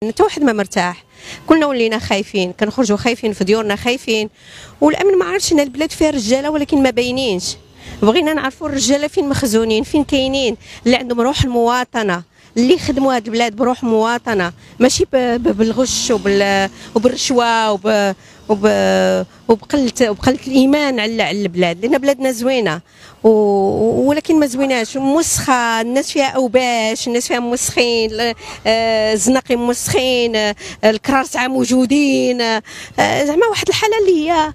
حتى واحد ما مرتاح، كلنا ولينا خايفين، كنخرجوا خايفين في ديورنا خايفين، والامن ما عرفتش ان البلاد فيها رجاله ولكن ما باينينش. بغينا نعرفوا الرجاله فين مخزونين، فين كاينين، اللي عندهم روح المواطنه، اللي خدموا هذه البلاد بروح مواطنه، ماشي بالغش وبالرشوه وبقله الايمان على البلاد، لان بلادنا زوينه ولكن ما زويناش، موسخه، الناس فيها اوباش، الناس فيها موسخين، الزناقي موسخين، الكرارسعه موجودين، زعما واحد الحاله اللي هي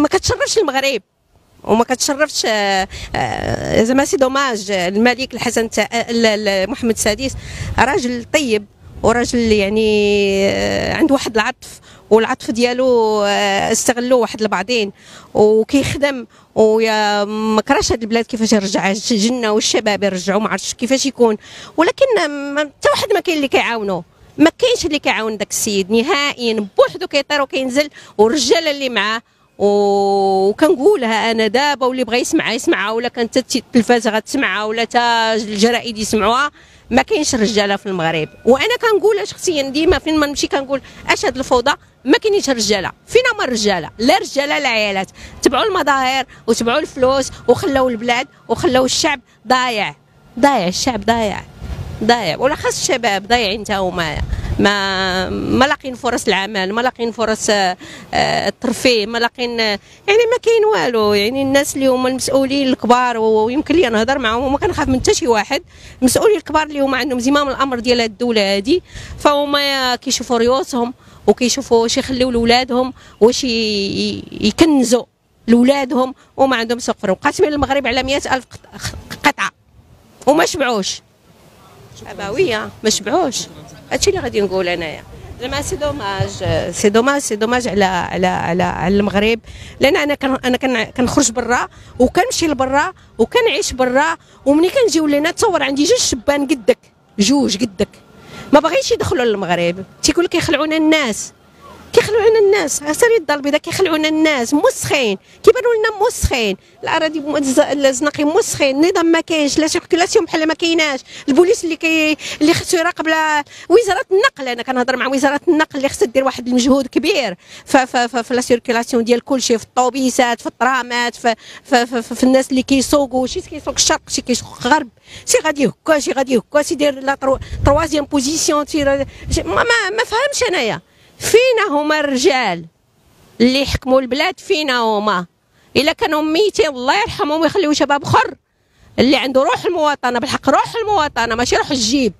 ما كتشرفش المغرب وما كتشرفش. زعما سي دوماج. الملك الحسن محمد السادس راجل طيب وراجل يعني عنده واحد العطف، والعطف ديالو استغلوه واحد البعضين وكيخدم ويا ما كرهش هاد البلاد كيفاش يرجع الجنه والشباب يرجعوا، ما عرفتش كيفاش يكون، ولكن حتى واحد ما كاين اللي كيعاونو، ما كاينش اللي كيعاون داك السيد نهائيا، بوحدو كيطير وكينزل، والرجاله اللي معاه. وكنقولها انا دابا، واللي بغى يسمعها ولا كانت التلفازه غتسمعها ولا تا الجرائد يسمعوها، ما كاينش رجاله في المغرب. وانا كنقولها شخصيا ديما فين ما نمشي كنقول اش هاد الفوضى، ما كاينينش رجاله، فينا هما الرجاله؟ لا رجاله لا عيالات، تبعوا المظاهر وتبعوا الفلوس وخلاو البلاد وخلاو الشعب ضايع، الشعب ضايع، ولا خاص الشباب ضايعين تا هما، ما لاقين فرص العمل، ما لاقين فرص الترفيه، ما لاقين، يعني ما كاين والو. يعني الناس اللي هما المسؤولين الكبار، ويمكن لي نهضر معهم وما كنخاف من حتى شي واحد، المسؤولين الكبار اللي هما عندهم زمام الامر ديال هذه الدوله هذه، فهما كيشوفوا ريوسهم وكيشوفوا واش يخليو لولادهم، واش يكنزوا لولادهم، وما عندهم سقف. وقاسمين المغرب على 100,000 قطعه وما شبعوش، ابويه ما شبعوش. هادشي اللي غادي نقول انايا. زعما سي دوماج على المغرب، لان انا كنخرج برا وكنمشي لبرا وكنعيش برا، وملي كنجيو لهنا تصور عندي جوج شبان قدك ما باغيش يدخلوا للمغرب، تيقول لك يخلعونا الناس، عسير الدار البيضاء كيخلعونا الناس، موسخين، كيبانوا لنا موسخين، الاراضي الزناقي موسخين، النظام ما كاينش، لا سيركيلاسيون بحال ما كايناش، البوليس اللي خصو يراقب وزاره النقل، انا كنهضر مع وزاره النقل اللي خصها دير واحد المجهود كبير في لا سيركيلاسيون ديال كلشي، في الطوبيسات، في الطرامات، في الناس اللي كيسوقوا، شي كيسوق الشرق، شي كيسوق الغرب، شي غادي هكا شي داير لا تروازيام بوزيسيون، ما فهمش انايا. فينا هما الرجال اللي يحكموا البلاد؟ فينا هما؟ الا كانوا ميتين الله يرحمهم ويخليو شباب اخر اللي عنده روح المواطنه، بالحق روح المواطنه، ماشي روح الجيب.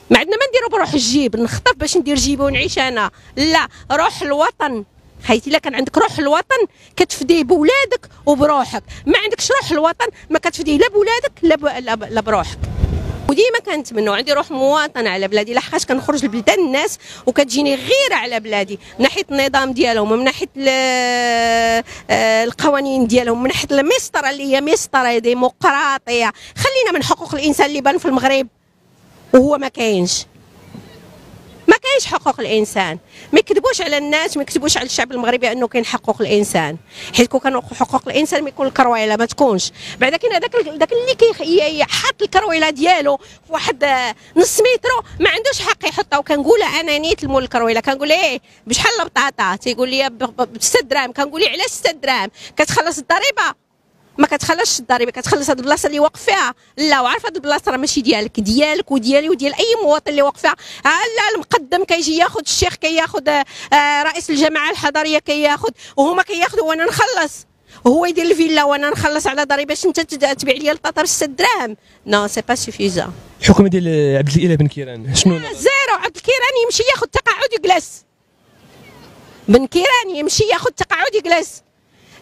ما عندنا ما نديرو بروح الجيب، نخطف باش ندير جيبي ونعيش انا، لا، روح الوطن. حيت الا كان عندك روح الوطن كتفديه بولادك وبروحك، ما عندكش روح الوطن ما كتفديه لا بولادك لا بروحك. وديما كنتمنوا عندي روح مواطنه على بلادي، لحقاش كنخرج لبلدان الناس وكتجيني غيره على بلادي، من ناحيه النظام ديالهم، من ناحيه القوانين ديالهم، من ناحيه المسطره اللي هي مسطره ديمقراطيه. خلينا من حقوق الانسان اللي بان في المغرب وهو ما كاينش حقوق الانسان. ما يكذبوش على الناس، ما يكذبوش على الشعب المغربي انه كاين حقوق الانسان، حيت كون كانوا حقوق الانسان ما يكون الكرويله ما تكونش. بعدا كاين هذاك اللي حاط الكرويله ديالو في واحد نص مترو ما عندوش حق يحطها. وكنقولها انا نيت المول الكرويله، كنقول بشحال البطاطا، تيقول لي ب 6 دراهم، كنقول ليه علاش 6 دراهم؟ كتخلص الضريبه؟ ما كتخلصش الضريبه، كتخلص هاد البلاصه اللي واقف فيها. لا، وعارف هاد البلاصه راه ماشي ديالك وديالي وديال اي مواطن اللي واقف فيها. لا، المقدم كيجي ياخذ، الشيخ كياخذ، رئيس الجماعه الحضريه كياخذ، وهما كياخذوا وانا نخلص، وهو يدير الفيلا وانا نخلص على ضريبه. باش انت تبيع لي الطاطا ب 6 دراهم؟ نو سي با سوفيزون. الحكم ديال عبد الاله بن كيران شنو؟ زيرو. عبد الكيران يمشي ياخذ تقاعد يجلس، بن كيران يمشي ياخذ تقاعد يجلس،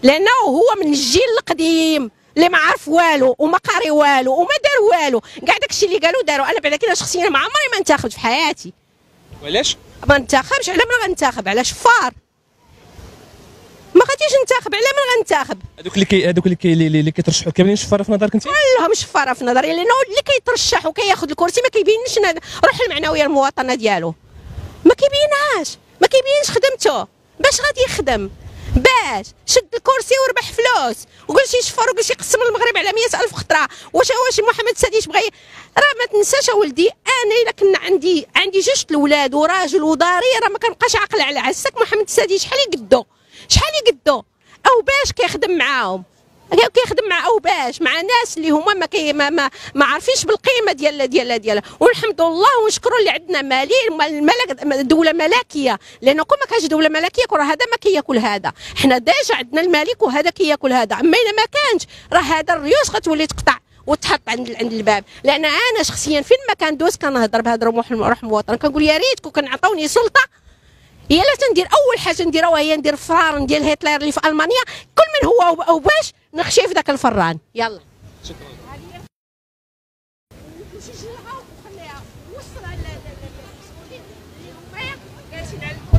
لانه هو من الجيل القديم اللي ما عرف والو وما قاري والو وما دار والو. كاع داكشي اللي قالوا داروا. انا بعدا كده شخصيا ما عمري ما انتخبت في حياتي. وعلاش؟ ما ننتخبش. على من غنتخب؟ على شفار؟ ما غاديش ننتخب. على من غنتخب؟ هذوك اللي كيترشحوا كاملين شفاره في نظرك انت؟ كلهم شفاره في نظري، لانه اللي كيترشح وكياخذ الكرسي ما كيبينش روح المعنويه المواطنه ديالو، ما كيبينش خدمته. باش غادي يخدم؟ باش شد الكرسي وربح فلوس وقال شي شفر وقال شي يقسم المغرب على 100,000 خطره. واش محمد السادس بغى راه ما تنساش اولدي انا الا كنا عندي جوج الاولاد وراجل وداري راه ما كنبقاش عاقل على عساك محمد السادس شحال يقدو او باش كيخدم معاهم كيخدم مع او باش مع ناس اللي هما ما عارفينش بالقيمه ديالها والحمد لله ونشكروا اللي عندنا دوله ملكيه لانه كون ما كانش دوله ملكيه راه هذا ما كياكل هذا. حنا ديجا عندنا الملك وهذا كياكل هذا. اما الا ما كانش راه هذا الريوس غتولي تقطع وتحط عند الباب. لان انا شخصيا فين ما كندوز كنهضر بهذا روح المواطن كنقول يا ريت كون عطاوني سلطه يا لا تندير اول حاجه نديرها هي ندير فران ديال هتلر اللي في المانيا كل من هو او باش نخشي في ذاك الفران. يلا شكرا. جالسين على